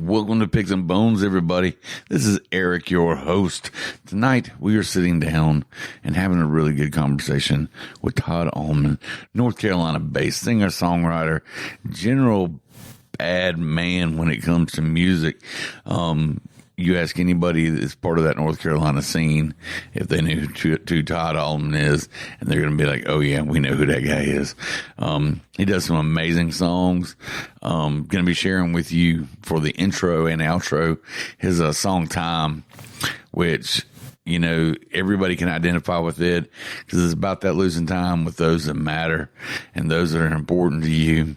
Welcome to Picks and Bones, everybody. This is Eric, your host. Tonight, we are sitting down and having a really good conversation with Todd Allmon, North Carolina-based singer-songwriter, general bad man when it comes to music. You ask anybody that's part of that North Carolina scene if they knew who Todd Allmon is, and they're going to be like, oh, yeah, we know who that guy is. He does some amazing songs. Going to be sharing with you for the intro and outro his song Time, which, you know, everybody can identify with it because it's about that losing time with those that matter and those that are important to you.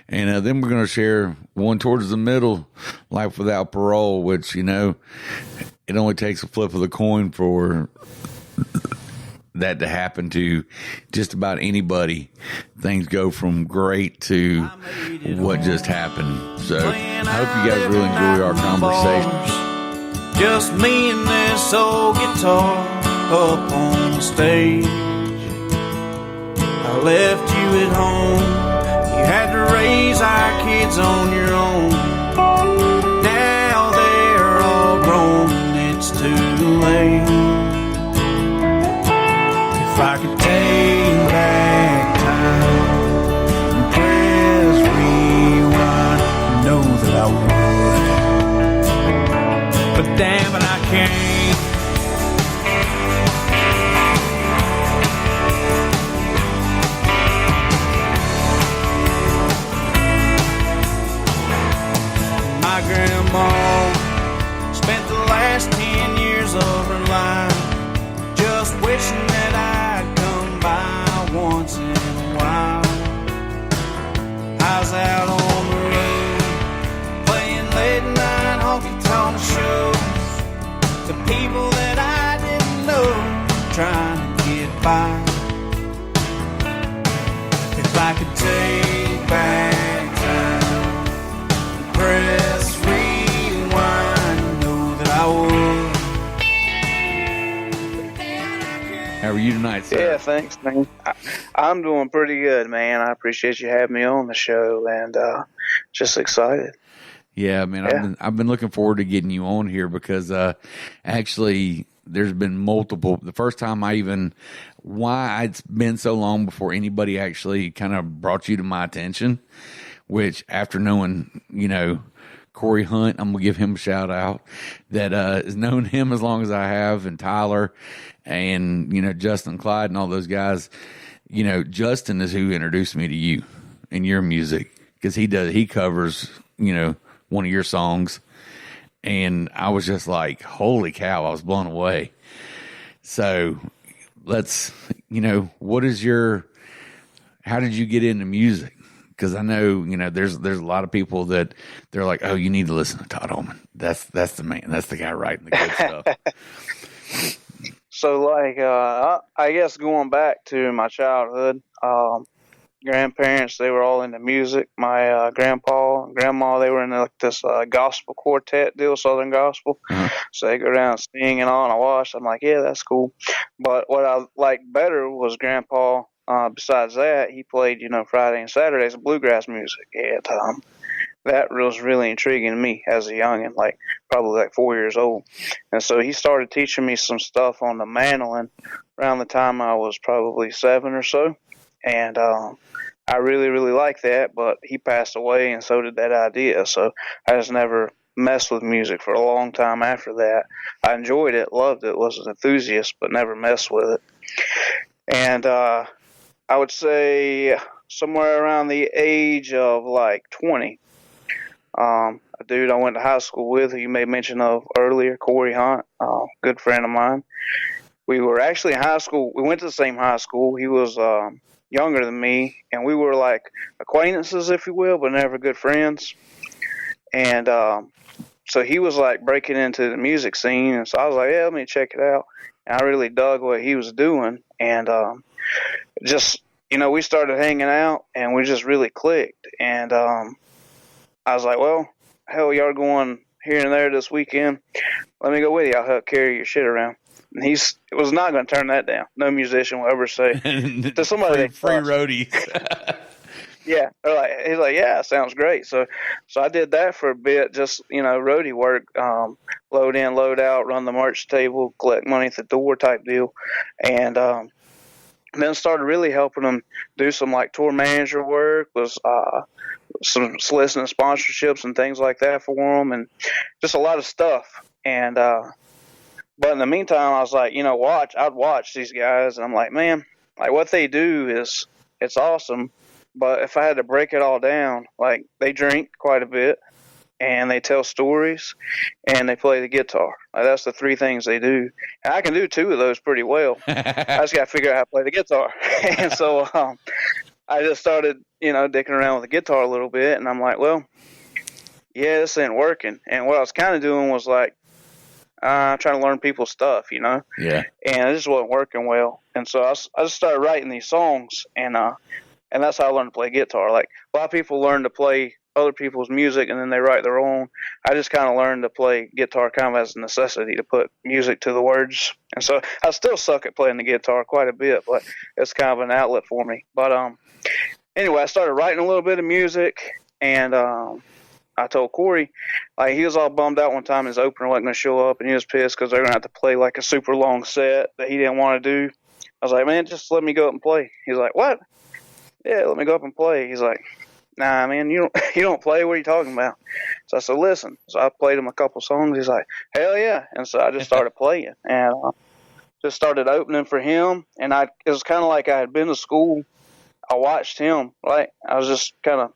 And then we're going to share one towards the middle, Life Without Parole, which, you know, it only takes a flip of the coin for that to happen to just about anybody. Things go from great to what just happened. So I hope you guys really enjoy our conversation. Just me and this old guitar up on the stage. I left you at home. You had to raise our kids on your own. Now they're all grown and it's too late. If I could take back time and press rewind, you know that I would. But damn it, I can't. My grandma spent the last 10 years of her life just wishing that I'd come by once in a while. I was out on the road playing late night honky-tonk shows to people that I didn't know, trying to get by. If I could take back time, press rewind, know that I would. How are you tonight, sir? Yeah, thanks, man. I'm doing pretty good, man. I appreciate you having me on the show, and just excited. Yeah, man, yeah. I've been looking forward to getting you on here because actually there's been multiple. The first time why it's been so long before anybody actually kind of brought you to my attention, which after knowing, you know, Corey Hunt, I'm going to give him a shout out, that has known him as long as I have, and Tyler and, you know, Justin Clyde and all those guys. You know, Justin is who introduced me to you and your music because he covers, you know, one of your songs, and I was just like, holy cow, I was blown away. So let's, you know, how did you get into music? Because I know, you know, there's a lot of people that they're like, oh, you need to listen to Todd Allmon. That's the man. That's the guy writing the good stuff. So, like, I guess going back to my childhood, grandparents, they were all into music. My grandpa and grandma, they were in like this gospel quartet deal, Southern gospel. Uh-huh. So they go down singing on. I watched. I'm like, yeah, that's cool. But what I liked better was grandpa. Besides that, he played, you know, Friday and Saturdays bluegrass music. Yeah, that was really intriguing to me as a youngin', like probably like 4 years old. And so he started teaching me some stuff on the mandolin around the time I was probably 7 or so. And I really, really liked that, but he passed away and so did that idea. So I just never messed with music for a long time after that. I enjoyed it, loved it, was an enthusiast, but never messed with it. And I would say somewhere around the age of like 20, a dude I went to high school with, who you made mention of earlier, Corey Hunt, good friend of mine. We were actually in high school. We went to the same high school. He was younger than me, and we were like acquaintances, if you will, but never good friends. And so he was like breaking into the music scene, and so I was like, yeah, let me check it out. And I really dug what he was doing, and just, you know, we started hanging out, and we just really clicked. And I was like, well, hell, y'all going here and there this weekend. Let me go with you. I'll help carry your shit around. And he was not going to turn that down. No musician will ever say to somebody free roadies. Yeah, he's like, yeah, sounds great. So I did that for a bit, just roadie work, load in, load out, run the merch table, collect money at the door type deal, and then started really helping them do some like tour manager work, was some soliciting sponsorships and things like that for them, and just a lot of stuff. And but in the meantime, I was like, I'd watch these guys, and I'm like, man, like what they do is it's awesome. But if I had to break it all down, like they drink quite a bit, and they tell stories, and they play the guitar. Like, that's the three things they do. And I can do two of those pretty well. I just got to figure out how to play the guitar. And so I just started, dicking around with the guitar a little bit, and I'm like, well, yeah, this ain't working. And what I was kind of doing was like trying to learn people's stuff, Yeah. And it just wasn't working well. And so I just started writing these songs, and that's how I learned to play guitar. Like a lot of people learn to play other people's music and then they write their own. I just kind of learned to play guitar kind of as a necessity to put music to the words. And so I still suck at playing the guitar quite a bit, but it's kind of an outlet for me. But anyway, I started writing a little bit of music, and I told Corey, like, he was all bummed out one time his opener wasn't going to show up, and he was pissed because they were going to have to play like a super long set that he didn't want to do. I was like, man, just let me go up and play. He's like, what? Yeah, let me go up and play. He's like, nah, man, you don't play. What are you talking about? So I said, listen. So I played him a couple songs. He's like, hell yeah. And so I just started playing, and just started opening for him. And it was kind of like I had been to school. I watched him. Like, I was just kind of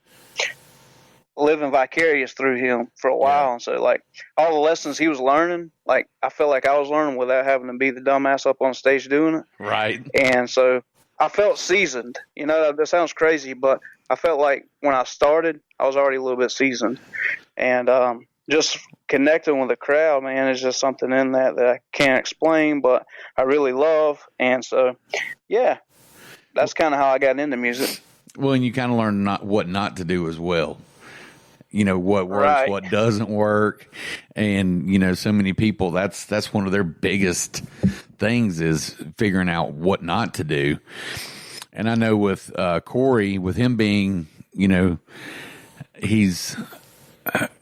living vicarious through him for a while. And so, like, all the lessons he was learning, like, I felt like I was learning without having to be the dumbass up on stage doing it. Right. And so I felt seasoned. That sounds crazy, but I felt like when I started, I was already a little bit seasoned. And just connecting with the crowd, man, is just something in that I can't explain, but I really love. And so, yeah, that's kind of how I got into music. Well, and you kind of learn what not to do as well. What works, right. What doesn't work. And, so many people, that's one of their biggest things is figuring out what not to do. And I know with Corey, with him being, he's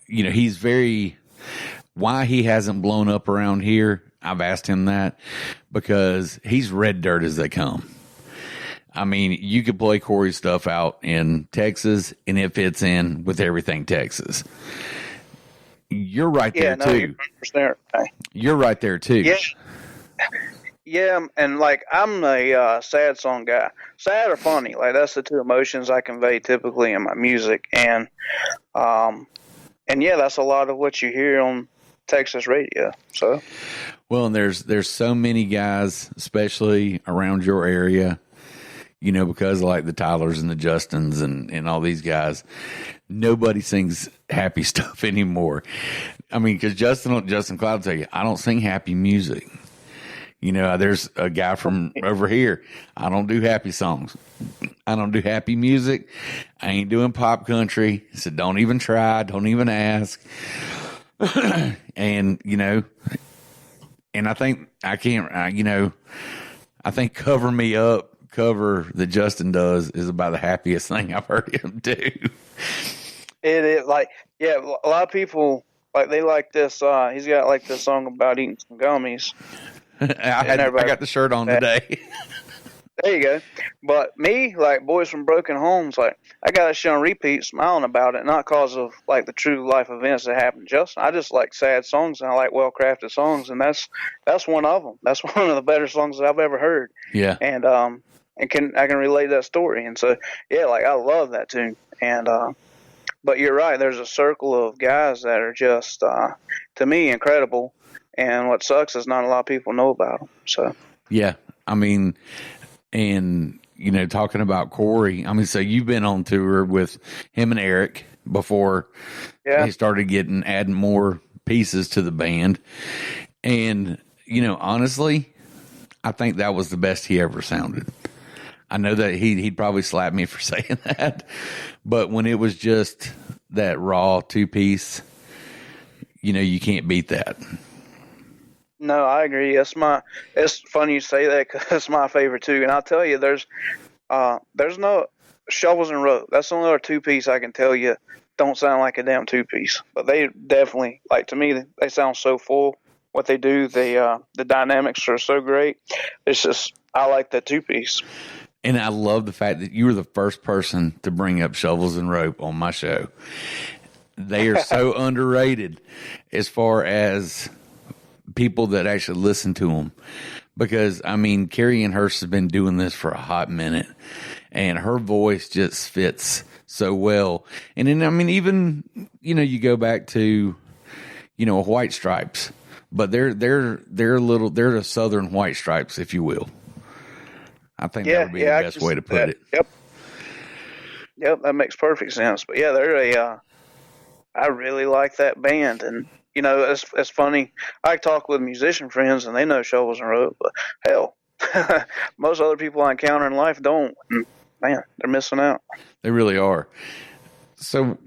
very, why he hasn't blown up around here, I've asked him that, because he's red dirt as they come. I mean, you could play Corey's stuff out in Texas, and it fits in with everything Texas. You're right there, too. You're right there, too. Yeah. Yeah, and like I'm a sad song guy. Sad or funny, like that's the two emotions I convey typically in my music, and yeah, that's a lot of what you hear on Texas radio. So, well, and there's so many guys, especially around your area, because of like the Tylers and the Justins and all these guys, nobody sings happy stuff anymore. I mean, because Justin Cloud will tell you, I don't sing happy music. There's a guy from over here. I don't do happy songs. I don't do happy music. I ain't doing pop country. So don't even try. Don't even ask. And, and I think I can't, I think Cover Me Up, cover that Justin does is about the happiest thing I've heard him do. It is like, yeah, a lot of people, like, they like this. He's got like this song about eating some gummies. I got the shirt on today. There you go. But me, like Boys from Broken Homes, like I got that shit on repeat, smiling about it, not because of like the true life events that happened. I just like sad songs, and I like well crafted songs, and that's one of them. That's one of the better songs that I've ever heard. Yeah. And I can relate that story, and so yeah, like I love that tune. And but you're right. There's a circle of guys that are just to me incredible. And what sucks is not a lot of people know about them. So yeah, I mean, and talking about Corey, I mean, so you've been on tour with him and Eric before they started adding more pieces to the band, and honestly, I think that was the best he ever sounded. I know that he'd probably slap me for saying that, but when it was just that raw two piece, you can't beat that. No, I agree. It's funny you say that because it's my favorite too. And I'll tell you, there's no Shovels and Rope. That's the only other two-piece I can tell you don't sound like a damn two-piece. But they definitely, like, to me, they sound so full. What they do, the dynamics are so great. It's just, I like that two-piece. And I love the fact that you were the first person to bring up Shovels and Rope on my show. They are so underrated as far as people that actually listen to them. Because, I mean, Carrie Ann Hurst has been doing this for a hot minute. And her voice just fits so well. And then, I mean, even, you know, you go back to, you know, White Stripes. But they're the Southern White Stripes, if you will. I think that would be the best way to put it. Yep, that makes perfect sense. But yeah, they're I really like that band, and you know, it's funny. I talk with musician friends, and they know Shovels and Rope, but hell, most other people I encounter in life don't. And, man, they're missing out. They really are. So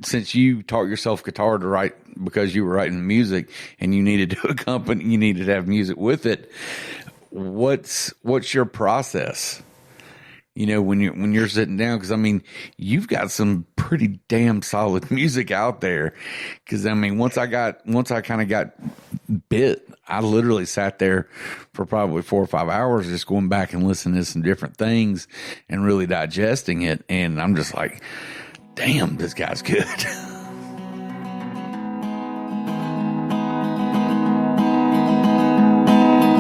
since you taught yourself guitar to write because you were writing music and you needed to accompany, you needed to have music with it. What's your process? You know, when you're sitting down, because I mean, you've got some pretty damn solid music out there. Because I mean, once I kind of got bit, I literally sat there for probably 4 or 5 hours just going back and listening to some different things and really digesting it. And I'm just like, damn, this guy's good.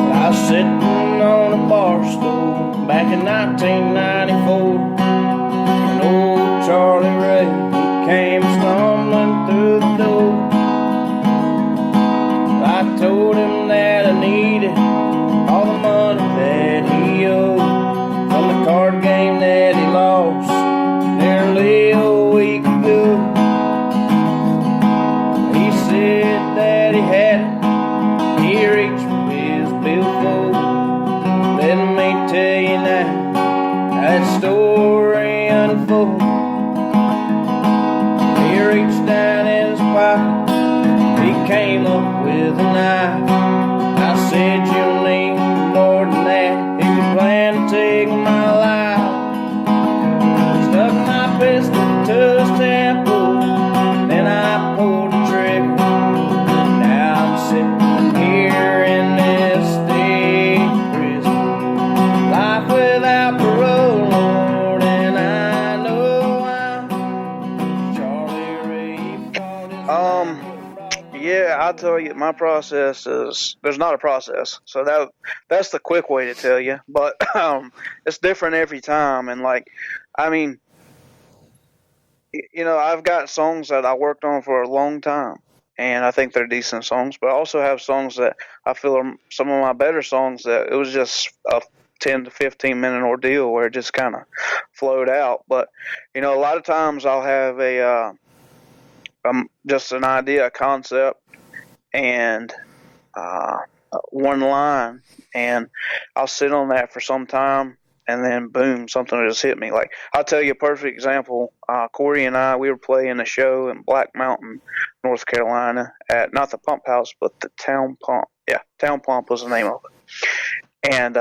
I was sitting on a bar stool back in 1994 when old Charlie Ray he came stumbling through the door. I told him that I needed all the money that he owed from the card game that he lost nearly a week ago. He said that he had it. He reached for his billfold. Let me tell you now that story unfolds. He reached down in his pocket. He came up with a knife. I said, you'll need more than that if you plan to take my life. Stuck my pistol to his temple, then I pulled the trigger. Now I'm sitting here in this state prison, life without parole, Lord, and I know I'm Charlie Ray fought his life. Yeah, I'll tell you, my process is, there's not a process. So that's the quick way to tell you. But it's different every time. And like, I mean, you know, I've got songs that I worked on for a long time, and I think they're decent songs. But I also have songs that I feel are some of my better songs that it was just a 10 to 15 minute ordeal where it just kind of flowed out. But, you know, a lot of times I'll have just an idea, a concept, and one line, and I'll sit on that for some time, and then boom, something will just hit me. Like, I'll tell you a perfect example. Corey and I, we were playing a show in Black Mountain, North Carolina, at not the Pump House, but the Town Pump. Yeah, Town Pump was the name of it. And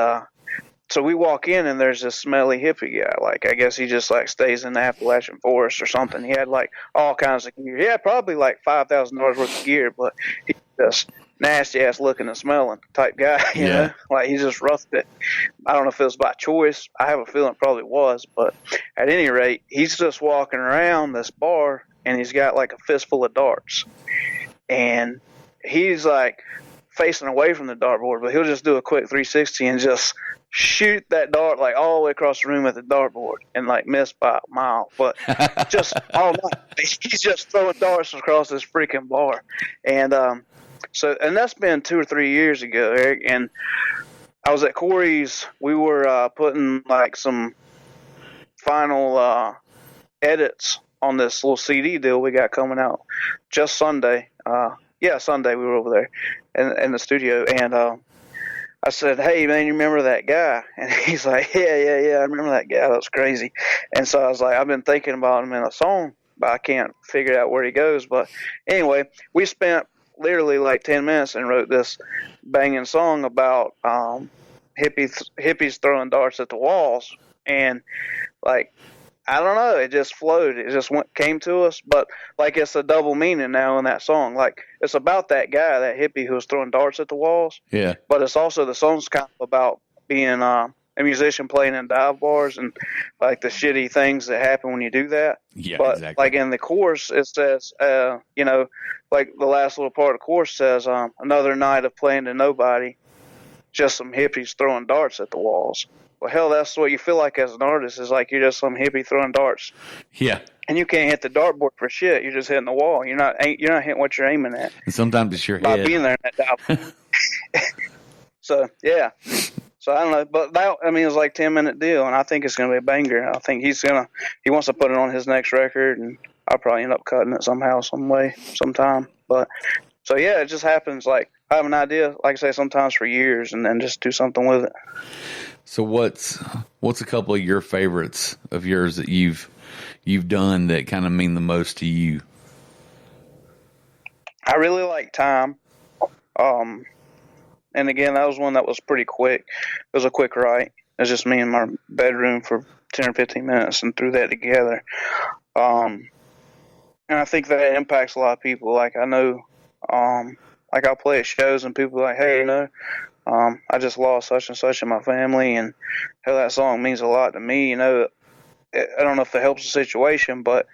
so we walk in, and there's this smelly hippie guy. Like, I guess he just like stays in the Appalachian forest or something. He had like all kinds of gear. He had probably like $5,000 worth of gear, but he just nasty ass looking and smelling type guy. You know, like he just roughed it. I don't know if it was by choice. I have a feeling it probably was, but at any rate, he's just walking around this bar, and he's got like a fistful of darts, and he's like facing away from the dartboard, but he'll just do a quick 360 and just shoot that dart like all the way across the room at the dartboard and like miss by a mile. But just all night, he's just throwing darts across this freaking bar. And and that's been 2 or 3 years ago, Eric. And I was at Corey's. We were putting like some final edits on this little CD deal we got coming out just Sunday. Sunday we were over there in the studio, and I said, hey, man, you remember that guy? And he's like, yeah, I remember that guy. That was crazy. And so I was like, I've been thinking about him in a song, but I can't figure out where he goes. But anyway, we spent literally like 10 minutes and wrote this banging song about hippies throwing darts at the walls. And like, I don't know, it just flowed. It just came to us, but like it's a double meaning now in that song. Like it's about that guy, that hippie who was throwing darts at the walls. Yeah. But it's also the song's kind of about being a musician playing in dive bars and like the shitty things that happen when you do that. Yeah, but exactly. like in the chorus, it says, like the last little part of the chorus says, another night of playing to nobody, just some hippies throwing darts at the walls. Well, hell, that's what you feel like as an artist, is like you're just some hippie throwing darts. Yeah. And you can't hit the dartboard for shit. You're just hitting the wall. You're not hitting what you're aiming at. And sometimes it's your by head. being there in that dive. So, yeah. So, I don't know. But that, it's like a 10-minute deal, and I think it's going to be a banger. I think he wants to put it on his next record, and I'll probably end up cutting it somehow, some way, sometime. But, so, yeah, it just happens. Like, I have an idea, like I say, sometimes for years, and then just do something with it. So what's a couple of your favorites of yours that you've done that kind of mean the most to you? I really like Time. And again, that was one that was pretty quick. It was a quick write. It was just me in my bedroom for 10 or 15 minutes and threw that together. And I think that impacts a lot of people. Like I know, like I'll play at shows and people are like, hey, I just lost such and such in my family, and hell, that song means a lot to me. I don't know if it helps the situation, but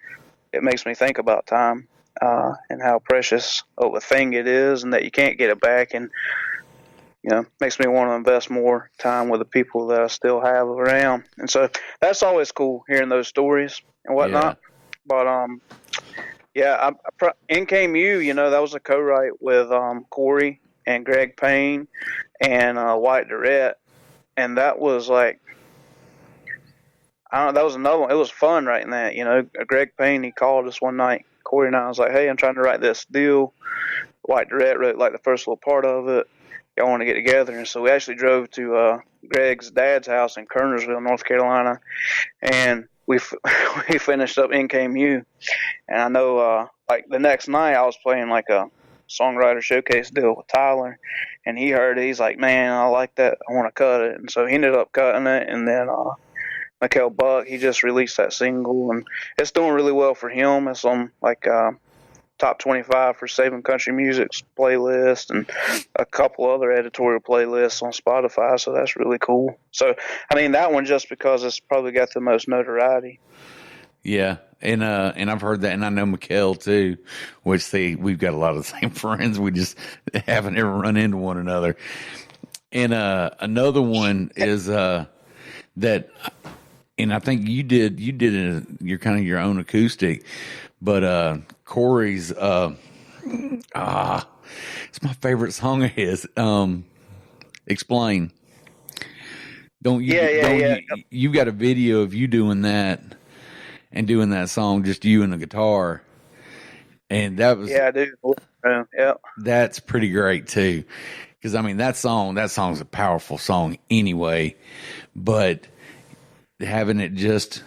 it makes me think about time and how precious of a thing it is, and that you can't get it back. And makes me want to invest more time with the people that I still have around. And so that's always cool hearing those stories and whatnot. Yeah. But In Came You, that was a co-write with Corey and Greg Payne and White Durrett, and that was like, that was another one. It was fun writing that. Greg Payne, he called us one night. Corey and I was like, hey, I'm trying to write this deal. White Durrett wrote like the first little part of it. Y'all want to get together? And so we actually drove to Greg's dad's house in Kernersville, North Carolina, and we finished up In Came You. And I know like the next night I was playing like a songwriter showcase deal with Tyler, and he heard it. He's like, man, I like that, I want to cut it. And so he ended up cutting it. And then Mikael Buck, he just released that single, and it's doing really well for him. It's on like top 25 for Saving Country Music's playlist and a couple other editorial playlists on Spotify, so that's really cool. So that one, just because it's probably got the most notoriety. Yeah, and I've heard that, and I know Mikael too, which we've got a lot of the same friends. We just haven't ever run into one another. And another one is that, and I think you did you're kind of your own acoustic, but Corey's it's my favorite song of his. Explain. Don't you? Yeah. You got a video of you doing that. And doing that song, just you and the guitar, and that was I do. Yeah, that's pretty great too, because that song's a powerful song anyway, but having it just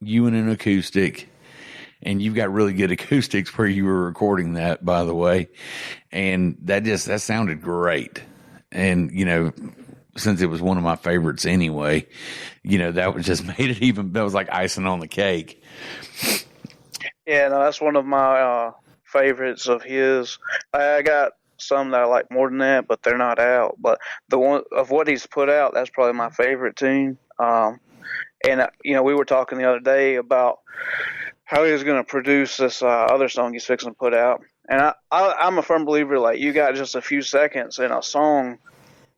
you and an acoustic, and you've got really good acoustics where you were recording that, by the way, and that sounded great, and since it was one of my favorites anyway, that was just made it that was like icing on the cake. Yeah, no, that's one of my favorites of his. I got some that I like more than that, but they're not out. But the one of what he's put out, that's probably my favorite tune. And we were talking the other day about how he was going to produce this other song he's fixing to put out. And I'm a firm believer, like, you got just a few seconds in a song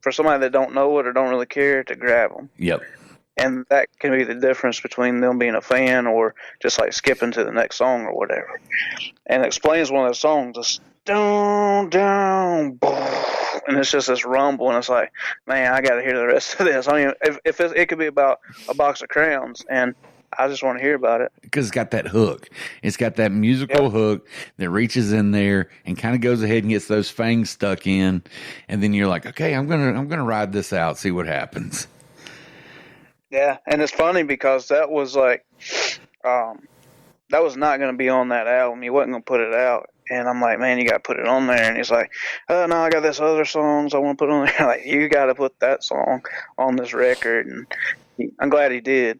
for somebody that don't know it or don't really care to grab them. Yep. And that can be the difference between them being a fan or just like skipping to the next song or whatever. And Explains one of those songs, just down, boom, and it's just this rumble, and it's like, man, I got to hear the rest of this. If it could be about a box of crayons, and I just want to hear about it. Because it's got that hook. It's got that musical hook that reaches in there and kind of goes ahead and gets those fangs stuck in, and then you're like, okay, I'm gonna ride this out, see what happens. Yeah, and it's funny because that was like, that was not going to be on that album. He wasn't going to put it out. And I'm like, man, you got to put it on there. And he's like, oh, no, I got this other songs I want to put on there. Like, you got to put that song on this record. And I'm glad he did.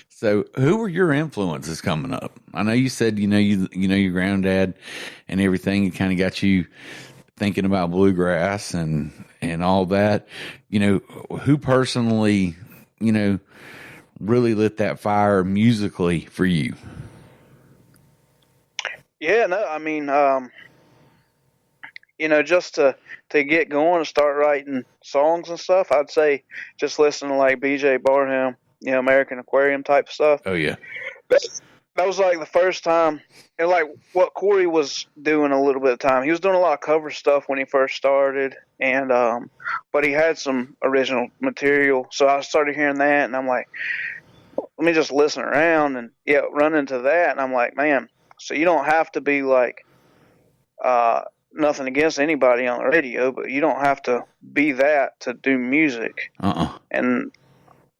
So, who were your influences coming up? I know you said you know your granddad and everything. It kind of got you thinking about bluegrass and all that. You know, who personally, you know, really lit that fire musically for you? Yeah, no, I mean, you know, just to get going and start writing songs and stuff, I'd say just listen to like BJ Barham, you know, American Aquarium type stuff. Oh yeah, That was like the first time, and like what Corey was doing a little bit of time. He was doing a lot of cover stuff when he first started, and but he had some original material. So I started hearing that, and I'm like, let me just listen around, and yeah, run into that, and I'm like, man, so you don't have to be like, nothing against anybody on the radio, but you don't have to be that to do music. And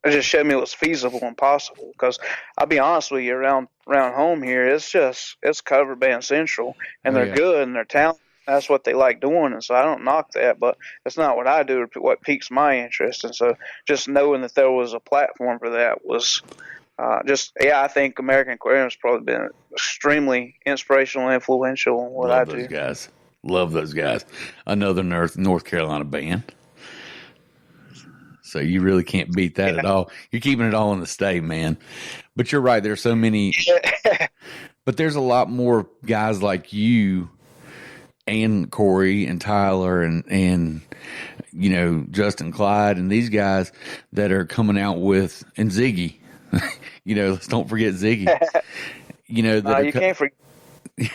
it just showed me it was feasible and possible. Because I'll be honest with you, around home here, it's cover band central, and they're good and they're talented. That's what they like doing, and so I don't knock that, but it's not what I do or what piques my interest. And so just knowing that there was a platform for that was I think American Aquarium has probably been extremely inspirational and influential in what I do. Love those guys. Another North Carolina band. So you really can't beat that at all. You're keeping it all in the state, man. But you're right. There's so many. But there's a lot more guys like you and Corey and Tyler and you know, Justin Clyde and these guys that are coming out with, and Ziggy. You know, let's don't forget Ziggy. You know, you can't forget.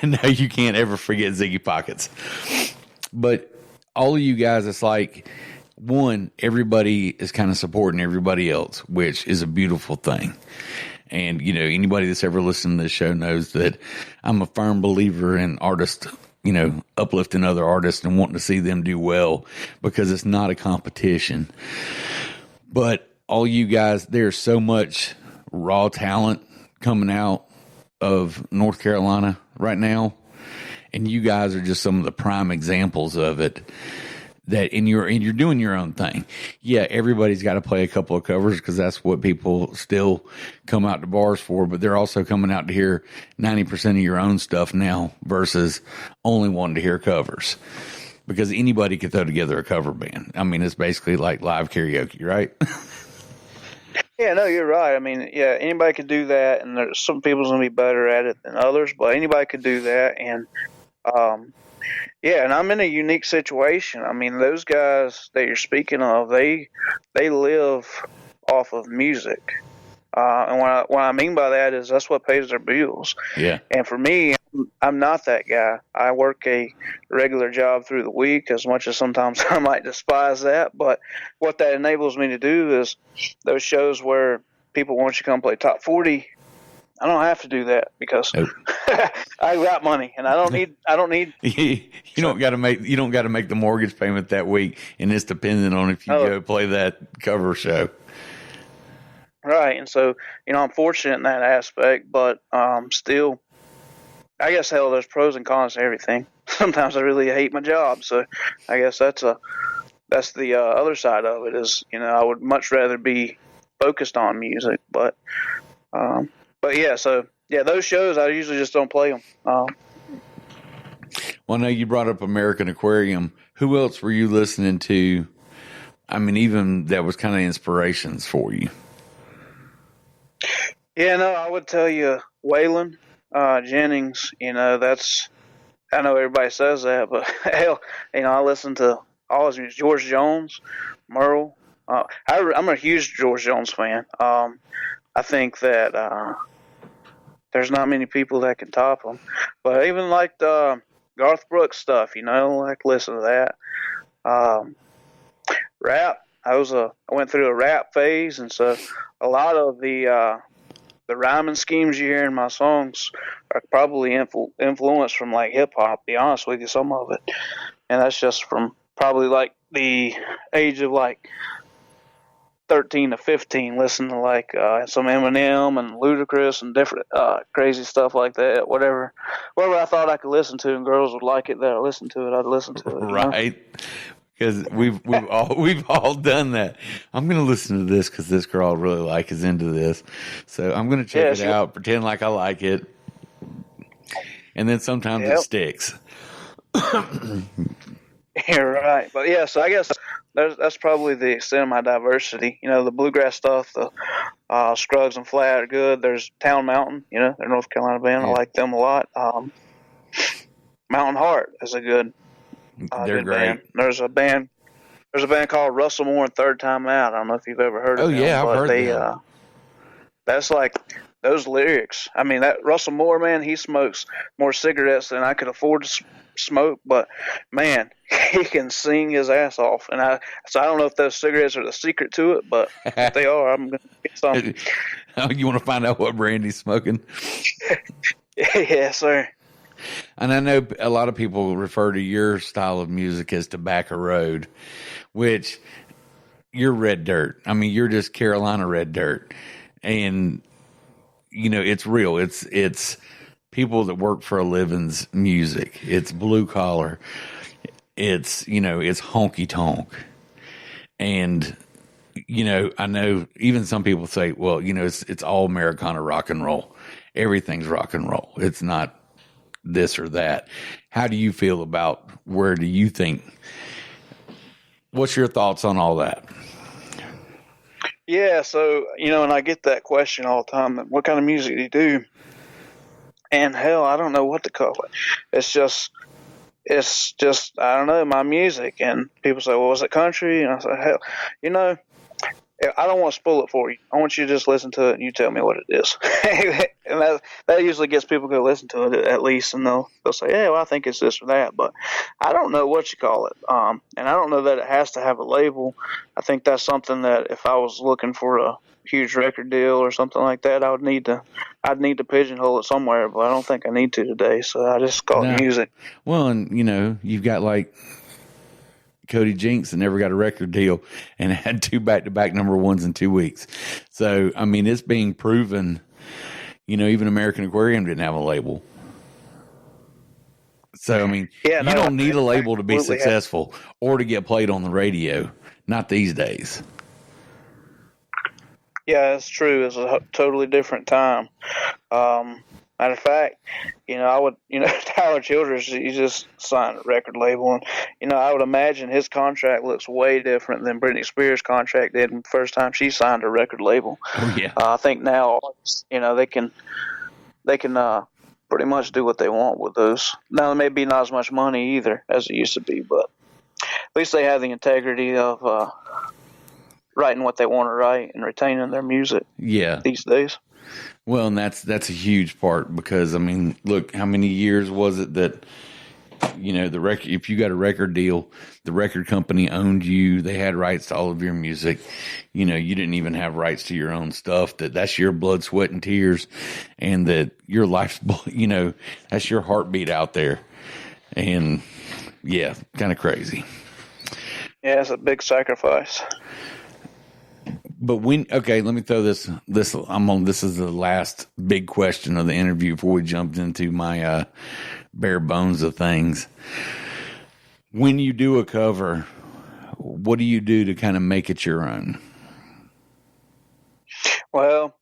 No, you can't ever forget Ziggy Pockets. But all of you guys, it's like, one, everybody is kind of supporting everybody else, which is a beautiful thing. And, you know, anybody that's ever listened to this show knows that I'm a firm believer in artists, you know, uplifting other artists and wanting to see them do well, because it's not a competition. But all you guys, there's so much raw talent coming out of North Carolina right now, and you guys are just some of the prime examples of it. That you're doing your own thing. Yeah, everybody's got to play a couple of covers because that's what people still come out to bars for. But they're also coming out to hear 90% of your own stuff now versus only wanting to hear covers. Because anybody could throw together a cover band. I mean, it's basically like live karaoke, right? Yeah, no, you're right. I mean, yeah, anybody could do that, and there's some people's gonna be better at it than others, but anybody could do that. And yeah, and I'm in a unique situation. I mean, those guys that you're speaking of, they live off of music, and what I mean by that is that's what pays their bills. Yeah. And for me, I'm not that guy. I work a regular job through the week, as much as sometimes I might despise that. But what that enables me to do is those shows where people want you to come play top 40. I don't have to do that because I got money, and I don't need. You don't got to make the mortgage payment that week, and it's dependent on if you go play that cover show. Right, and so you know I'm fortunate in that aspect, but still, I guess there's pros and cons to everything. Sometimes I really hate my job, so I guess that's the other side of it. Is I would much rather be focused on music, but yeah, so yeah, those shows I usually just don't play them. Well, I know you brought up American Aquarium. Who else were you listening to? I mean, even that was kind of inspirations for you. Yeah, no, I would tell you Waylon Jennings. I know everybody says that, but hell, I listen to all his music. George Jones, Merle. I'm a huge George Jones fan. I think that there's not many people that can top him. But I even liked Garth Brooks stuff, like listen to that. Rap. I went through a rap phase, and so a lot of the rhyming schemes you hear in my songs are probably influenced from like hip hop. To be honest with you, some of it, and that's just from probably like the age of like 13 to 15, listening to like some Eminem and Ludacris and different crazy stuff like that. Whatever I thought I could listen to and girls would like it that I listened to it, I'd listen to it. Right. because we've all done that. I'm going to listen to this because this girl I really like is into this, so I'm going to check it out, pretend like I like it, and then sometimes it sticks. You're right, but yeah. So I guess that's probably the extent of my diversity. You know, the bluegrass stuff, the Scruggs and Flat are good. There's Town Mountain. You know, they're a North Carolina band. I like them a lot. Mountain Heart is a good. They're good great. Band. There's a band called Russell Moore and Third Time Out. I don't know if you've ever heard of them. Oh yeah, I've heard them. That's like those lyrics. I mean, that Russell Moore, man, he smokes more cigarettes than I could afford to smoke, but man, he can sing his ass off. And I don't know if those cigarettes are the secret to it, but if they are, I'm gonna get some. Oh, you want to find out what brand he's smoking? Yes, sir. And I know a lot of people refer to your style of music as Tobacco Road, which you're red dirt. I mean, you're just Carolina red dirt. And, you know, it's real. It's people that work for a living's music. It's blue collar. It's, you know, it's honky tonk. And, you know, I know even some people say, well, you know, it's all Americana rock and roll. Everything's rock and roll. It's not this or that. How do you feel about where do you think? What's your thoughts on all that? Yeah, so, you know, and I get that question all the time. What kind of music do you do? And hell, I don't know what to call it. It's just, I don't know, my music. And people say, well, was it country? And I say, hell, you know, I don't want to spoil it for you. I want you to just listen to it and you tell me what it is. And that usually gets people to listen to it at least, and they'll say, yeah, well, I think it's this or that. But I don't know what you call it. And I don't know that it has to have a label. I think that's something that if I was looking for a huge record deal or something like that, I'd need to pigeonhole it somewhere, but I don't think I need to today. So I just call it music. Well, and you know, you've got like Cody Jinks that never got a record deal and had 2 back-to-back number ones in 2 weeks. So, I mean, it's being proven, you know, even American Aquarium didn't have a label. So, I mean, you don't need a label to be successful or to get played on the radio. Not these days. Yeah, it's true. It's a totally different time. Matter of fact, you know, Tyler Childers, he just signed a record label, and you know, I would imagine his contract looks way different than Britney Spears' contract did the first time she signed a record label. Oh yeah. I think now, you know, they can pretty much do what they want with those. Now, it may be not as much money either as it used to be, but at least they have the integrity of writing what they want to write and retaining their music. Yeah. These days. Well, and that's a huge part because I mean, look, how many years was it that, you know, if you got a record deal, the record company owned you, they had rights to all of your music. You know, you didn't even have rights to your own stuff, that's your blood, sweat, and tears, and that your life, you know, that's your heartbeat out there. And yeah, kind of crazy. Yeah, it's a big sacrifice. But let me throw this is the last big question of the interview before we jumped into my bare bones of things. When you do a cover, what do you do to kind of make it your own? Well,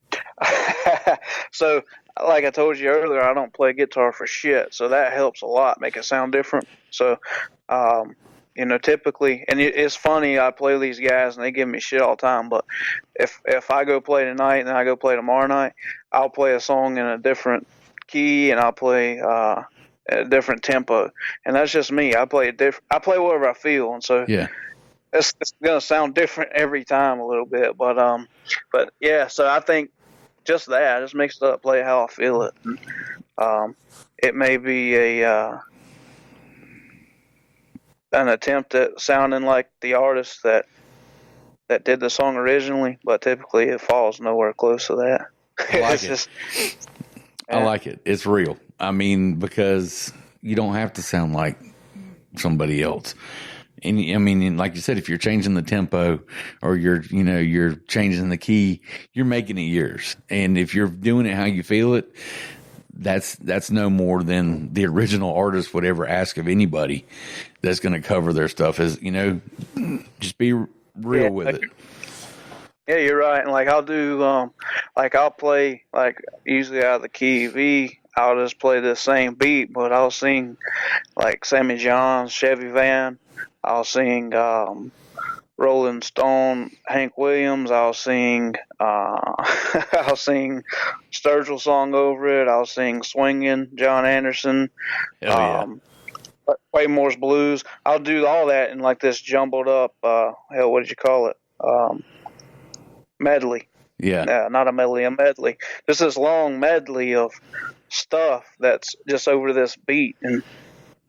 so like I told you earlier, I don't play guitar for shit, so that helps a lot, make it sound different. So, you know, typically, and it's funny, I play these guys and they give me shit all the time, but if I go play tonight and then I go play tomorrow night, I'll play a song in a different key and I'll play a different tempo, and that's just me. I play whatever I feel, and so yeah, it's gonna sound different every time a little bit, but yeah, so I think just that, just mix it up, play how I feel it. And, it may be an attempt at sounding like the artist that did the song originally, but typically it falls nowhere close to that. I like it. I like it. It's real. I mean, because you don't have to sound like somebody else. And I mean, like you said, if you're changing the tempo or you're changing the key, you're making it yours. And if you're doing it how you feel it, that's no more than the original artist would ever ask of anybody that's going to cover their stuff. Is, just be real with it. Yeah, you're right. And like I'll do, I'll play like usually out of the key V. I'll just play the same beat, but I'll sing like Sammy John's Chevy Van. I'll sing Rolling Stone, Hank Williams. I'll sing I'll sing Sturgill song over it. I'll sing Swingin', John Anderson. Hell Waymore's Blues. I'll do all that in like this jumbled up. What did you call it? Medley. Yeah. Not a medley, a medley. Just this long medley of stuff that's just over this beat, and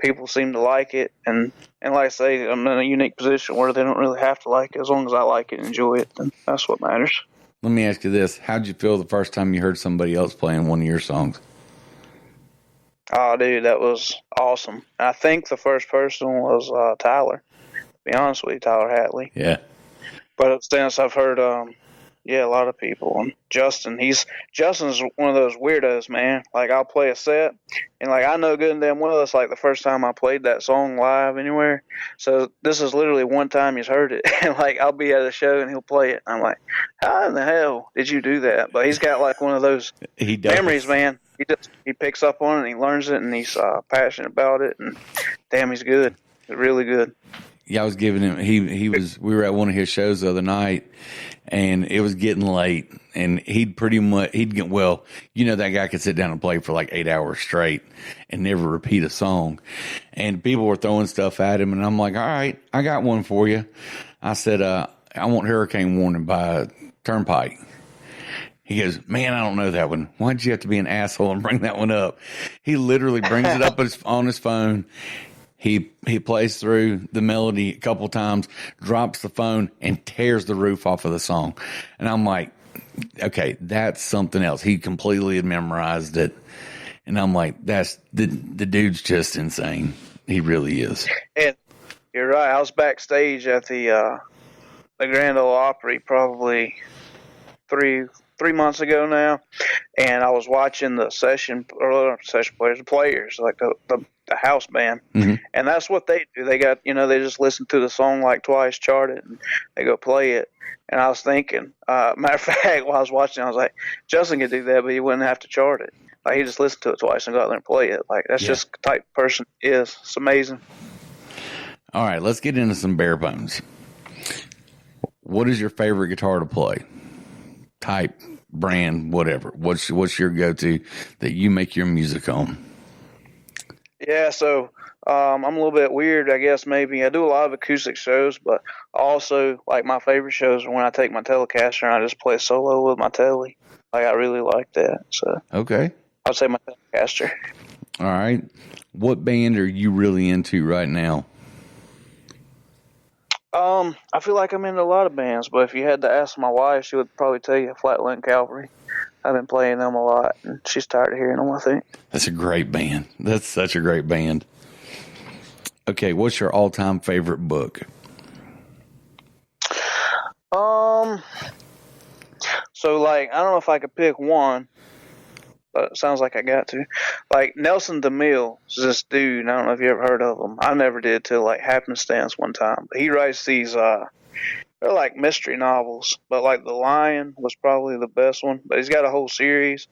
people seem to like it. And like I say, I'm in a unique position where they don't really have to like it. As long as I like it and enjoy it, then that's what matters. Let me ask you this. How'd you feel the first time you heard somebody else playing one of your songs? Oh, dude, that was awesome. I think the first person was Tyler. To be honest with you, Tyler Hatley. Yeah. But since I've heard, a lot of people. And Justin's one of those weirdos, man. Like, I'll play a set, and like I know good and damn well it's like the first time I played that song live anywhere. So this is literally one time he's heard it, and like I'll be at a show and he'll play it. I'm like, how in the hell did you do that? But he's got like one of those memories, man. He picks up on it and he learns it, and he's passionate about it, and damn, he's good. He's really good. Yeah, I was giving him. We were at one of his shows the other night, and it was getting late, and that guy could sit down and play for like 8 hours straight and never repeat a song, and people were throwing stuff at him, and I'm like, all right, I got one for you. I said, I want Hurricane Warning by Turnpike. He goes, man, I don't know that one. Why'd you have to be an asshole and bring that one up? He literally brings it up on his phone. He plays through the melody a couple times, drops the phone, and tears the roof off of the song. And I'm like, okay, that's something else. He completely had memorized it. And I'm like, the dude's just insane. He really is. And you're right. I was backstage at the Grand Ole Opry probably three months ago now, and I was watching the players, like the house band, mm-hmm. and that's what they do. They got, they just listen to the song like twice, chart it, and they go play it. And I was thinking, matter of fact, while I was watching, I was like, Justin could do that, but he wouldn't have to chart it. Like, he just listened to it twice and go out there and play it. Like, that's just the type of person he is. It's amazing. All right, let's get into some bare bones. What is your favorite guitar to play? Type, brand, whatever. What's your go-to that you make your music on? Yeah, so I'm a little bit weird, I guess, maybe. I do a lot of acoustic shows, but also, like, my favorite shows are when I take my Telecaster and I just play solo with my Tele. Like, I really like that. So okay, I'd say my Telecaster. All right. What band are you really into right now? I feel like I'm into a lot of bands, but if you had to ask my wife, she would probably tell you Flatland Cavalry. I've been playing them a lot, and she's tired of hearing them, I think. That's a great band. That's such a great band. Okay, what's your all-time favorite book? So, like, I don't know if I could pick one, but it sounds like I got to. Like, Nelson DeMille is this dude. I don't know if you ever heard of him. I never did till, like, happenstance one time. But he writes these, they're like mystery novels. But, like, The Lion was probably the best one. But he's got a whole series,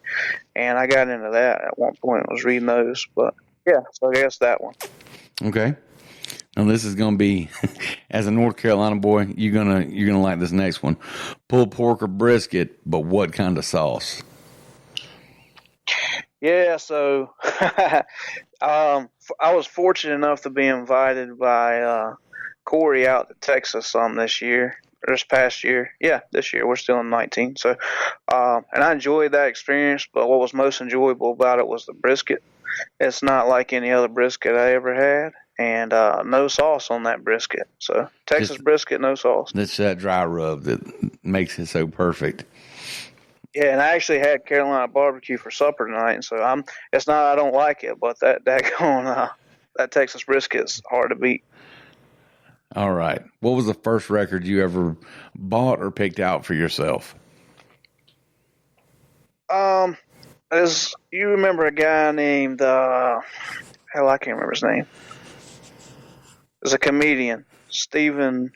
and I got into that at one point. I was reading those. But, yeah, so I guess that one. Okay. Now this is going to be, as a North Carolina boy, you're gonna like this next one. Pulled pork or brisket, but what kind of sauce? Yeah, so I was fortunate enough to be invited by Corey out to Texas this past year. Yeah, this year. We're still in 19. So, and I enjoyed that experience, but what was most enjoyable about it was the brisket. It's not like any other brisket I ever had, and no sauce on that brisket. So, Texas brisket, no sauce. It's that dry rub that makes it so perfect. Yeah, and I actually had Carolina barbecue for supper tonight, and so it's not I don't like it, but that Texas brisket's hard to beat. All right. What was the first record you ever bought or picked out for yourself? You remember a guy named hell, I can't remember his name. There's a comedian,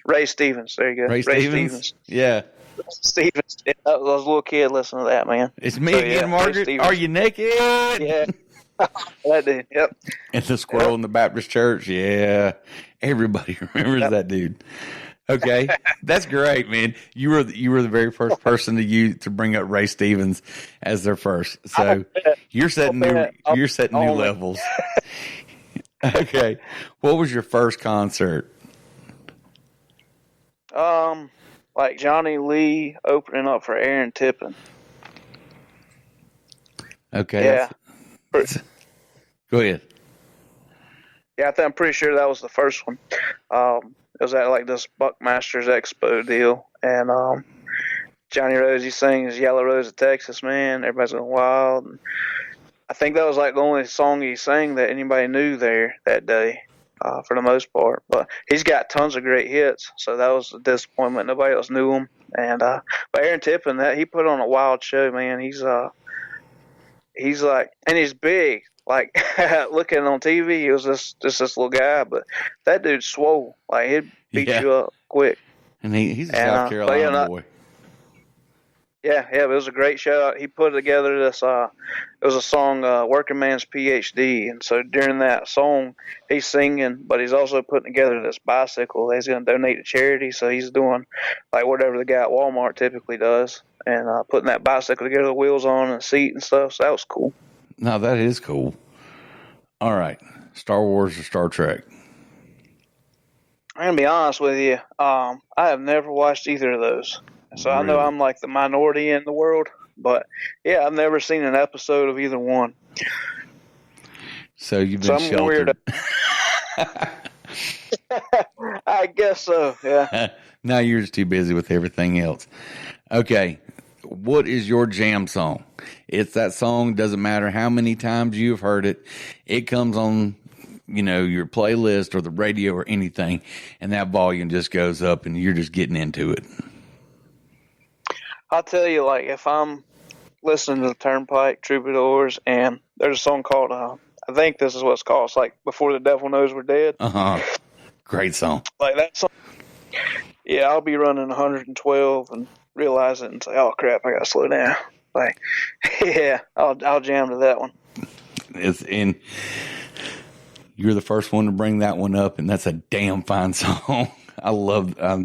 Ray Stevens. There you go, Ray Stevens. Yeah. Stevens. Yeah, I was a little kid listening to that, man. It's me again, Margaret. Are you naked? Yeah. That dude. Yep. And the squirrel in the Baptist church. Yeah. Everybody remembers that dude. Okay. That's great, man. You were the very first person to bring up Ray Stevens as their first. So you're setting new levels. Okay. What was your first concert? Like Johnny Lee opening up for Aaron Tippin. Okay. Yeah. Go ahead. Yeah, I'm pretty sure that was the first one. It was at like this Buckmasters Expo deal, and Johnny Rose, he sings "Yellow Rose of Texas," man. Everybody's going wild. And I think that was like the only song he sang that anybody knew there that day, for the most part. But he's got tons of great hits, so that was a disappointment. Nobody else knew him. And but Aaron Tippin, he put on a wild show, man. He's like, and he's big. Like, looking on TV, he was just this little guy, but that dude's swole. Like, he'd beat you up quick. And he's a South Carolina boy. Yeah, it was a great show. He put together this, it was a song, Working Man's PhD. And so during that song, he's singing, but he's also putting together this bicycle that he's going to donate to charity. So he's doing, like, whatever the guy at Walmart typically does, and putting that bicycle together, the wheels on and the seat and stuff. So that was cool. No, that is cool. All right. Star Wars or Star Trek? I'm going to be honest with you. I have never watched either of those. So I know I'm like the minority in the world. But, yeah, I've never seen an episode of either one. So you've been sheltered. I guess so, yeah. Now you're just too busy with everything else. Okay. What is your jam song? It's that song, doesn't matter how many times you've heard it. It comes on, your playlist or the radio or anything, and that volume just goes up and you're just getting into it. I'll tell you, like, if I'm listening to the Turnpike Troubadours, and there's a song called, I think this is what it's called. It's like Before the Devil Knows We're Dead. Great song. Like that song. Yeah, I'll be running 112 and realize it and say, oh, crap, I got to slow down. Like, yeah, I'll jam to that one. You're the first one to bring that one up, and that's a damn fine song. I love I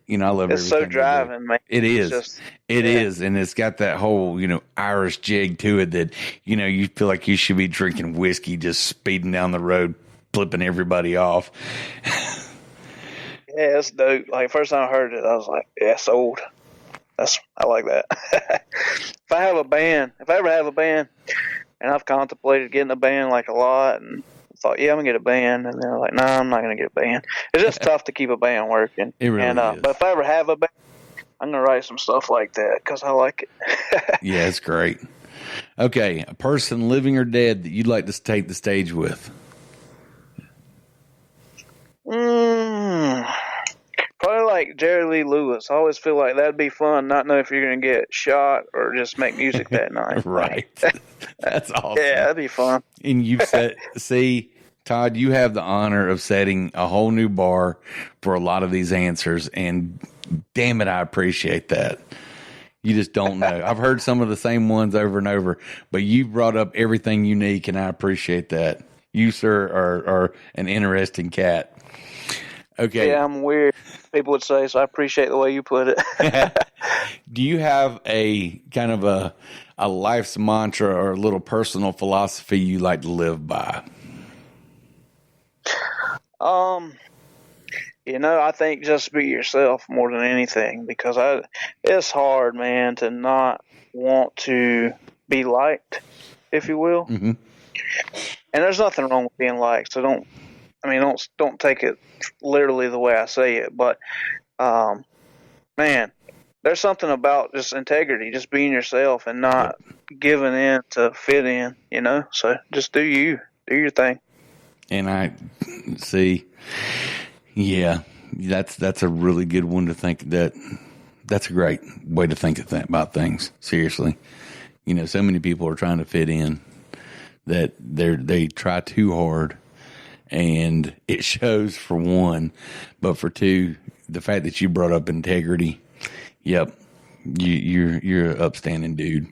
love it's so driving, man. It is. It is. And it's got that whole, Irish jig to it that, you feel like you should be drinking whiskey, just speeding down the road, flipping everybody off. Yeah, it's dope. Like, first time I heard it, I was like, yeah, sold. I like that. If I ever have a band, and I've contemplated getting a band like a lot, and thought, yeah, I'm going to get a band, and then I'm like, no, I'm not going to get a band. It's just tough to keep a band working. It really is. But if I ever have a band, I'm going to write some stuff like that, because I like it. Yeah, it's great. Okay, a person living or dead that you'd like to take the stage with? Probably like Jerry Lee Lewis. I always feel like that'd be fun, not know if you're going to get shot or just make music that night. Right. That's awesome. Yeah, that'd be fun. And you've said, see, Todd, you have the honor of setting a whole new bar for a lot of these answers, and damn it, I appreciate that. You just don't know. I've heard some of the same ones over and over, but you brought up everything unique, and I appreciate that. You, sir, are an interesting cat. Okay. Yeah, I'm weird, people would say, so I appreciate the way you put it. Do you have a kind of a life's mantra or a little personal philosophy you like to live by? I think just be yourself more than anything, because it's hard, man, to not want to be liked, if you will. Mm-hmm. And there's nothing wrong with being liked, so don't take it literally the way I say it, but man, there's something about just integrity, just being yourself and not giving in to fit in, so just do your thing. And I see, yeah, that's a really good one to think. That's a great way to think about things. Seriously, so many people are trying to fit in that they try too hard, and it shows, for one. But for two, the fact that you brought up integrity, yep, you're an upstanding dude.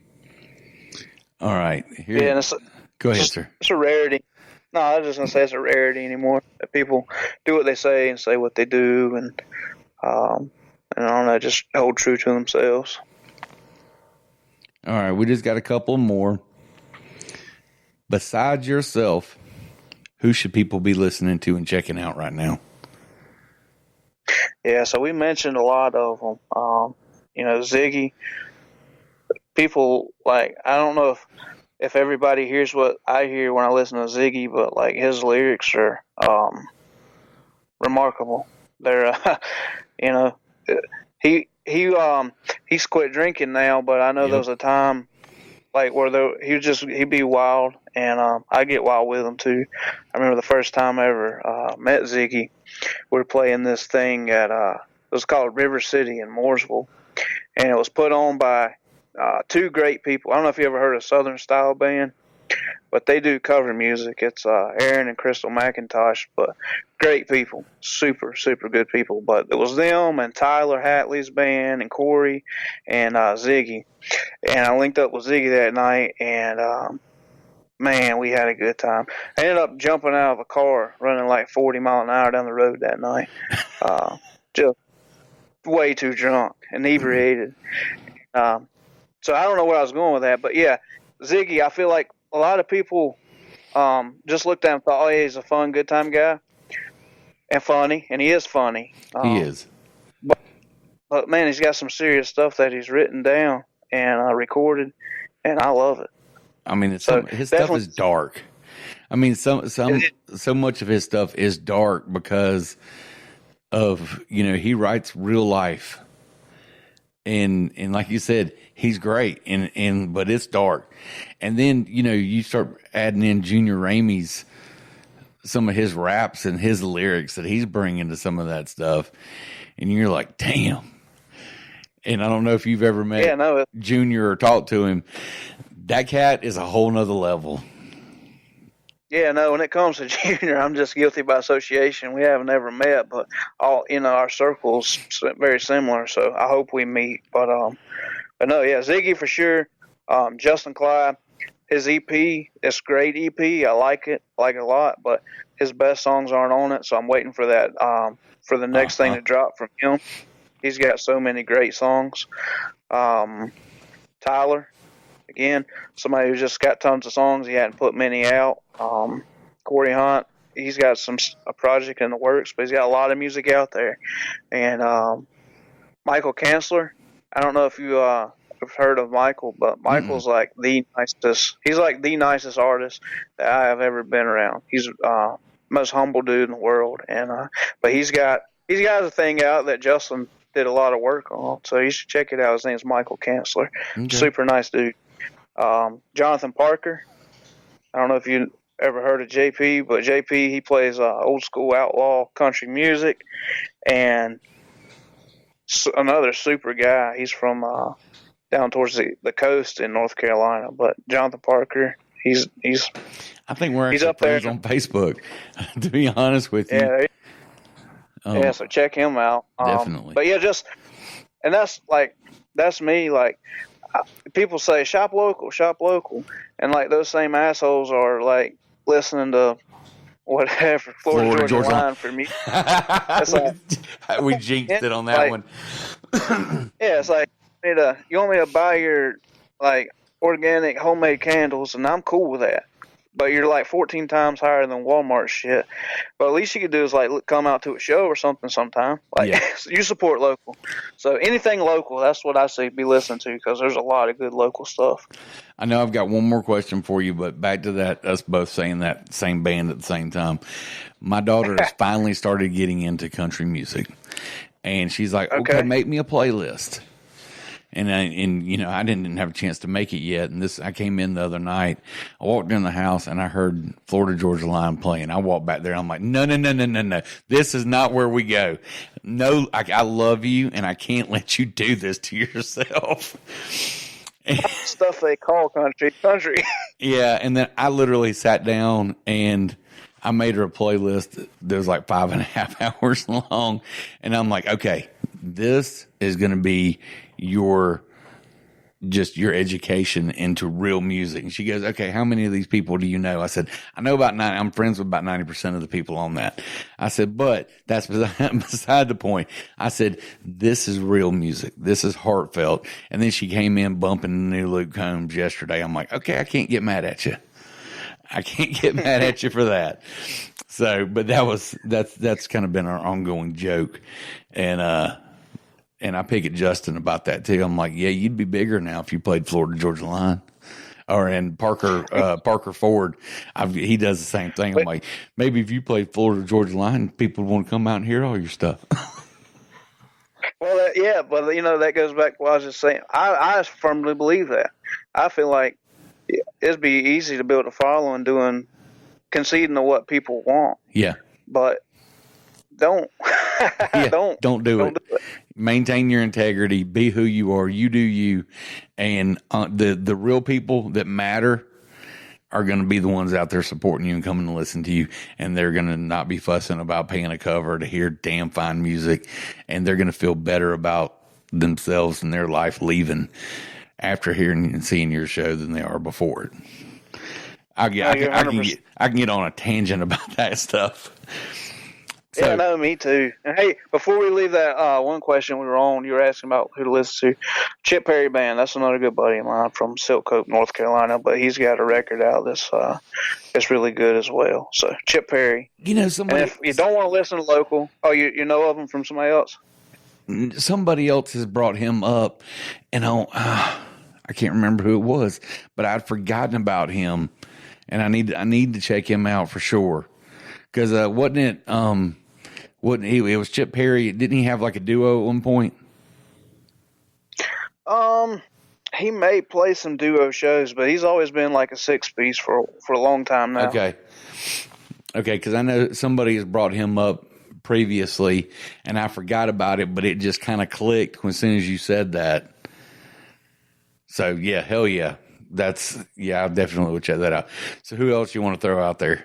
All right, here. Yeah, Go ahead, sir. It's a rarity. No, I was just gonna say it's a rarity anymore that people do what they say and say what they do, and I don't know, just hold true to themselves. All right, we just got a couple more. Besides yourself, who should people be listening to and checking out right now? Yeah, so we mentioned a lot of them. Ziggy. People, like, I don't know if everybody hears what I hear when I listen to Ziggy, but like his lyrics are remarkable. They're he's quit drinking now, but I know there was a time like where he'd be wild, and I get wild with him too. I remember the first time I ever met Ziggy, we were playing this thing at it was called River City in Mooresville, and it was put on by two great people. I don't know if you ever heard of Southern Style Band, but they do cover music. It's Aaron and Crystal McIntosh, but great people, super, super good people. But it was them and Tyler Hatley's band and Corey and Ziggy. And I linked up with Ziggy that night, and man, we had a good time. I ended up jumping out of a car running like 40 miles an hour down the road that night. Just way too drunk, inebriated. So I don't know where I was going with that, but yeah, Ziggy, I feel like a lot of people just looked at him and thought, oh, yeah, he's a fun, good time guy and funny, and he is funny. He is. But man, he's got some serious stuff that he's written down and recorded, and I love it. I mean, his stuff is dark. I mean, so much of his stuff is dark because of, he writes real life. And like you said, he's great, but it's dark. And then, you start adding in Junior Ramey's, some of his raps and his lyrics that he's bringing to some of that stuff. And you're like, damn. And I don't know if you've ever met Junior or talked to him. That cat is a whole nother level. Yeah, no, when it comes to Junior, I'm just guilty by association. We haven't ever met, but our circle's very similar, so I hope we meet. But no, yeah, Ziggy for sure. Justin Clyde, his EP, it's a great EP. I like it a lot, but his best songs aren't on it, so I'm waiting for that, for the next thing to drop from him. He's got so many great songs. Tyler, again, somebody who's just got tons of songs. He hadn't put many out. Corey Hunt, he's got a project in the works, but he's got a lot of music out there. And Michael Kansler, I don't know if you have heard of Michael, but Michael's like the nicest. He's like the nicest artist that I have ever been around. He's most humble dude in the world, and but he's got a thing out that Justin did a lot of work on, so you should check it out. His name's Michael Kansler. Okay. Super nice dude. Jonathan Parker, I don't know if you ever heard of JP, but JP, he plays old school outlaw country music, and another super guy. He's from down towards the coast in North Carolina, but Jonathan Parker, he's I think we're actually friends on Facebook, to be honest with you. Yeah, so check him out. Definitely. But yeah, that's me. Like, people say shop local, and like those same assholes are like listening to whatever Florida Georgia Line for me. We jinxed it on that one. Yeah, it's like, you want me to buy your like organic homemade candles, and I'm cool with that. But you're like 14 times higher than Walmart shit. But at least you could do is like come out to a show or something sometime. Like, you support local. So anything local, that's what I say be listening to, because there's a lot of good local stuff. I know I've got one more question for you, but back to that, us both saying that same band at the same time. My daughter has finally started getting into country music, and she's like, okay, make me a playlist. And I didn't have a chance to make it yet. And I came in the other night. I walked in the house and I heard Florida Georgia Line playing. I walked back there and I'm like, no. This is not where we go. No, I love you and I can't let you do this to yourself. Stuff they call country. Yeah, and then I literally sat down and I made her a playlist that was like 5.5 hours long. And I'm like, okay, this is going to be your education into real music. And she goes, okay, how many of these people do you know? I said, I know about 90. I'm friends with about 90% of the people on that. I said, but that's beside the point. I said, this is real music. This is heartfelt. And then she came in bumping the new Luke Combs yesterday. I'm like, okay, I can't get mad at you. I can't get mad at you for that. So, but that's kind of been our ongoing joke. And I pick at Justin about that too. I'm like, yeah, you'd be bigger now if you played Florida Georgia Line. And Parker Ford, he does the same thing. I'm like, maybe if you played Florida Georgia Line, people would want to come out and hear all your stuff. Well, yeah, but that goes back to what I was just saying. I firmly believe that. I feel like it'd be easy to build a following conceding to what people want. Yeah, but don't do it. Maintain your integrity. Be who you are. You do you, and the real people that matter are going to be the ones out there supporting you and coming to listen to you, and they're going to not be fussing about paying a cover to hear damn fine music, and they're going to feel better about themselves and their life leaving after hearing and seeing your show than they are before it. I can get on a tangent about that stuff. So, yeah, no, me too. And hey, before we leave that one question we were on, you were asking about who to listen to. Chip Perry Band, that's another good buddy of mine from Silk Hope, North Carolina, but he's got a record out that's really good as well. So Chip Perry. Somebody. And if you don't want to listen to local, you know of him from somebody else? Somebody else has brought him up, and I can't remember who it was, but I'd forgotten about him, and I need to check him out for sure. Because wasn't it? It was Chip Perry. Didn't he have like a duo at one point? He may play some duo shows, but he's always been like a six-piece for a long time now. Okay, because I know somebody has brought him up previously, and I forgot about it, but it just kind of clicked as soon as you said that. So yeah, hell yeah, I definitely would check that out. So who else you want to throw out there?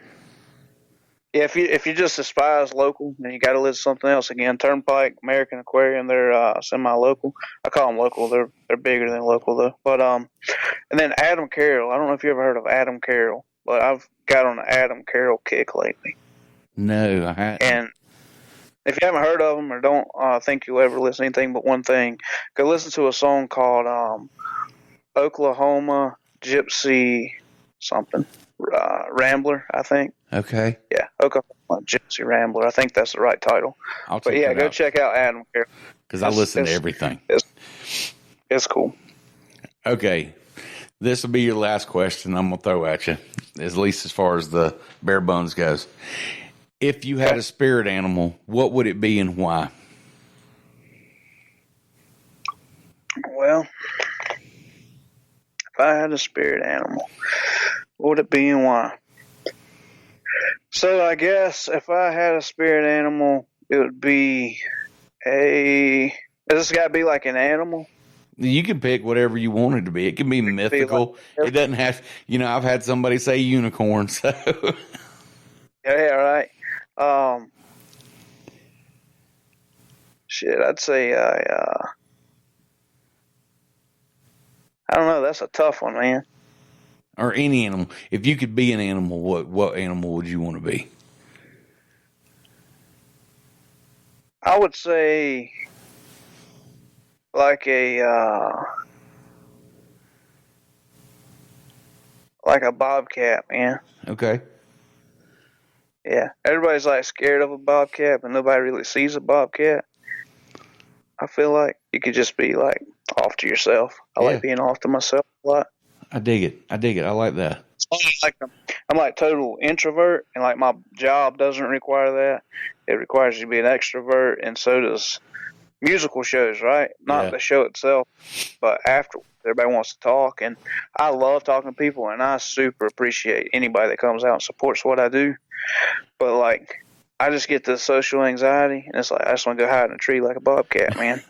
Yeah, if you just despise local, then you got to listen to something else. Again, Turnpike, American Aquarium, they're semi-local. I call them local. They're bigger than local though. But and then Adam Carroll. I don't know if you ever heard of Adam Carroll, but I've got on the Adam Carroll kick lately. No, I haven't. And if you haven't heard of them or don't think you'll ever listen to anything but one thing, go listen to a song called Oklahoma Gypsy something. Rambler, I think. Okay. Yeah, Oklahoma Gypsy Rambler. I think that's the right title. But yeah, go check out Adam Carroll. Because I listen to everything. It's cool. Okay. This will be your last question I'm going to throw at you, at least as far as the bare bones goes. If you had a spirit animal, what would it be and why? Well, if I had a spirit animal, what would it be and why? So I guess if I had a spirit animal, it would be does this got to be like an animal? You can pick whatever you want it to be. It can be mythical. It doesn't have, I've had somebody say unicorn, so. Yeah, right. I'd say I don't know. That's a tough one, man. Or any animal. If you could be an animal, what animal would you want to be? I would say like a bobcat, man. Okay. Yeah, everybody's like scared of a bobcat, but nobody really sees a bobcat. I feel like you could just be like off to yourself. I like being off to myself a lot. I dig it. I like that. I'm like total introvert, and like my job doesn't require that. It requires you to be an extrovert, and so does musical shows, right? Not the show itself, but afterwards. Everybody wants to talk, and I love talking to people, and I super appreciate anybody that comes out and supports what I do. But like, I just get this social anxiety, and it's like I just want to go hide in a tree like a bobcat, man.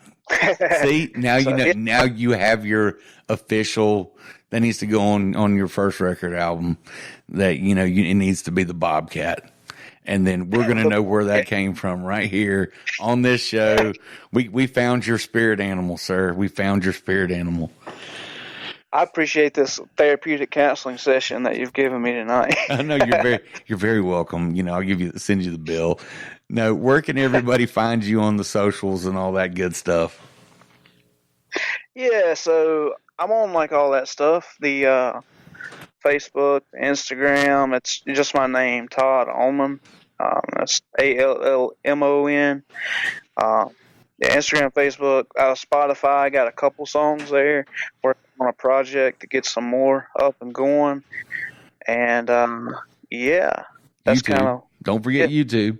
See, now So, you know. yeah. Now you have your official. That needs to go on your first record album. That it needs to be the Bobcat, and then we're gonna know where that came from right here on this show. We found your spirit animal, sir. We found your spirit animal. I appreciate this therapeutic counseling session that you've given me tonight. I know you're very welcome. I'll send you the bill. No, where can everybody find you on the socials and all that good stuff? Yeah, so I'm on like all that stuff. The Facebook, Instagram. It's just my name, Todd Allmon. That's Allmon. Yeah, Instagram, Facebook, Spotify. I got a couple songs there. Working on a project to get some more up and going. And yeah, that's kind of. Don't forget YouTube.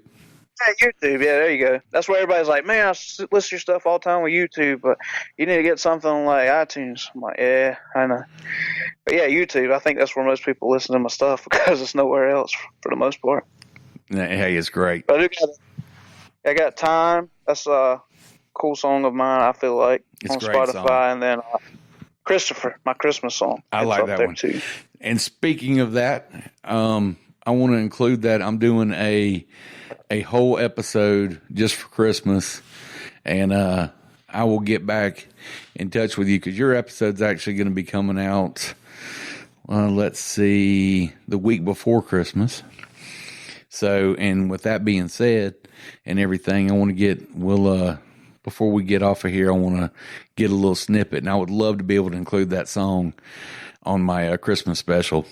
Yeah, YouTube. Yeah, there you go. That's where everybody's like, man, I listen to your stuff all the time with YouTube, but you need to get something on like iTunes. I'm like, yeah, I know. But yeah, YouTube. I think that's where most people listen to my stuff because it's nowhere else for the most part. Hey, it's great. But I got Time. That's a cool song of mine, I feel like, it's on a great Spotify. Song. And then Christopher, my Christmas song. I like that one too. And speaking of that, I want to include that I'm doing a whole episode just for Christmas, and I will get back in touch with you because your episode's actually going to be coming out. Let's see, the week before Christmas. So, and with that being said, and everything, I want to before we get off of here, I want to get a little snippet, and I would love to be able to include that song on my Christmas special.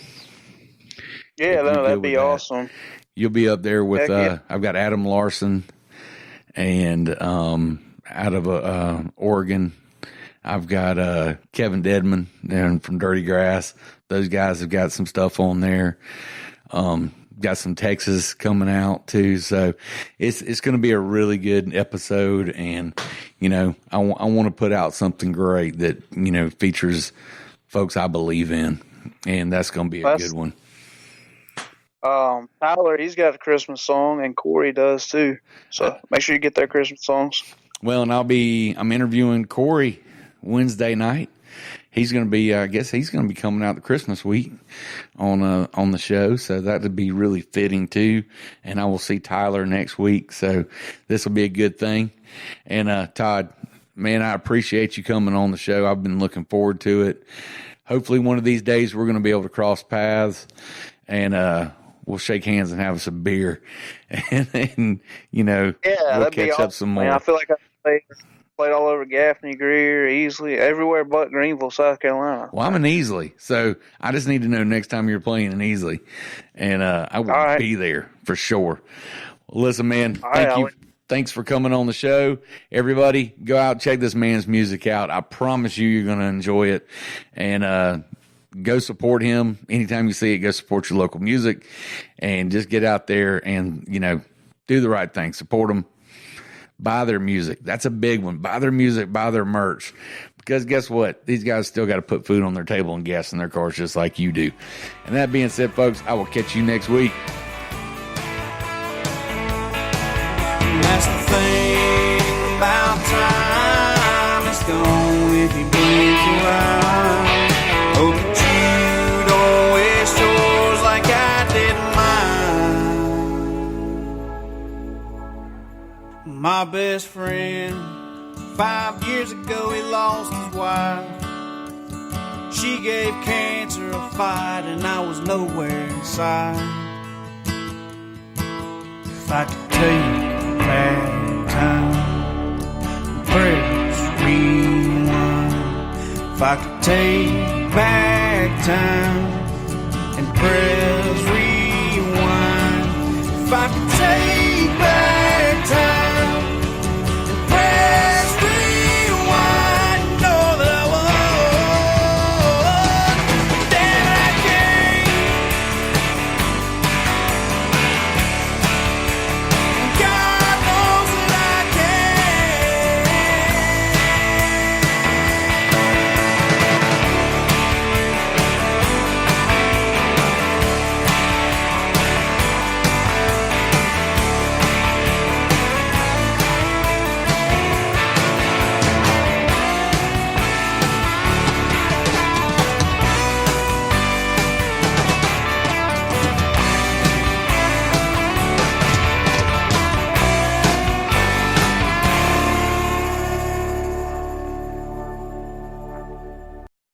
Yeah, that'd be awesome. You'll be up there with, yeah. I've got Adam Larson and out of Oregon. I've got Kevin Dedman from Dirty Grass. Those guys have got some stuff on there. Got some Texas coming out too. So it's going to be a really good episode. And, I want to put out something great that, features folks I believe in. And that's going to be a good one. Tyler, he's got a Christmas song, and Corey does too. So make sure you get their Christmas songs. Well, and I'm interviewing Corey Wednesday night. He's going to be, I guess he's going to be coming out the Christmas week on the show. So that would be really fitting too. And I will see Tyler next week. So this will be a good thing. And, Todd, man, I appreciate you coming on the show. I've been looking forward to it. Hopefully one of these days we're going to be able to cross paths and, we'll shake hands and have some beer, and we'll catch up some more. Man, I feel like I played all over Gaffney, Greer, Easley, everywhere but Greenville, South Carolina. Well, I'm in Easley, so I just need to know next time you're playing in Easley, and I will be there for sure. Well, listen, man, thank you. Thanks for coming on the show. Everybody, go out and check this man's music out. I promise you're going to enjoy it, and go support him. Anytime you see it, go support your local music and just get out there and, do the right thing. Support them. Buy their music. That's a big one. Buy their music, buy their merch. Because guess what? These guys still got to put food on their table and gas in their cars just like you do. And that being said, folks, I will catch you next week. And that's the thing about time. It's gone if you blink your eye. Hope that you don't waste yours like I did mine. My best friend, 5 years ago he lost his wife. She gave cancer a fight and I was nowhere in sight. If I could take back time, press rewind. If I could take back time and press rewind. If I could